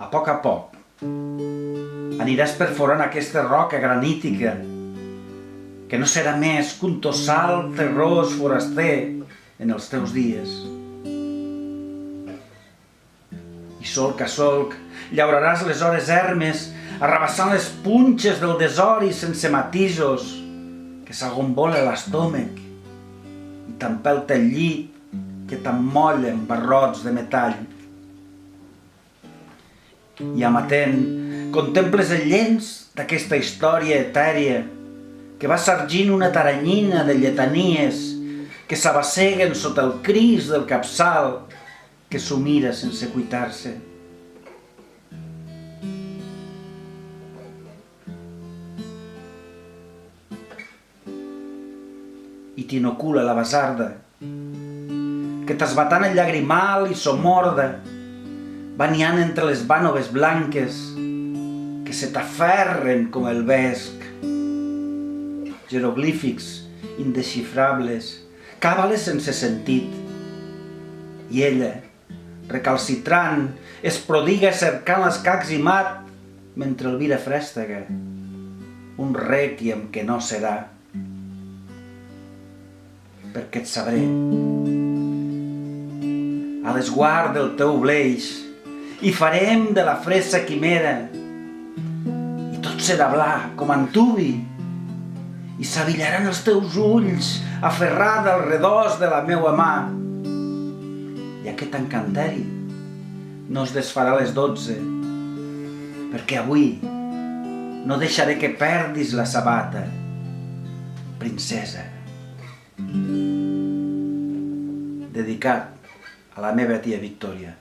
a poc, aniràs perforant aquesta roca granítica, que no serà més que un tossal terrós foraster en els teus dies. I solc a solc llauraràs les hores ermes, arrabassant les punxes del desori sense matisos, que s'agombola l'estómac i t'empelta el llit que t'emmolla en barrots de metall. I amatent, contemples el llenç d'aquesta història etèria que va sargint una taranyina de lletanies que s'abasseguen sota el cris del capçal que s'ho mira sense cuitar-se. I t'inocula la basarda, que t'esbatant el llagrimal i somorda, banyant entre les vànoves blanques, que se t'aferren com el vesc. Jeroglífics indesxifrables, càbales sense sentit. I ella, recalcitrant, es prodiga cercant l'escaximat mentre Elvira frèstega, un rèquiem que no serà. Perquè et sabré, a l'esguard del teu bleix, i farem de la fressa quimera, i tot serà bla com antuvi, i s'avillaran els teus ulls aferrada al redós de la meua mà. I aquest encanteri no es desfarà a les 12, perquè avui no deixaré que perdis la sabata, princesa. Dedicat a la meva tia Victòria.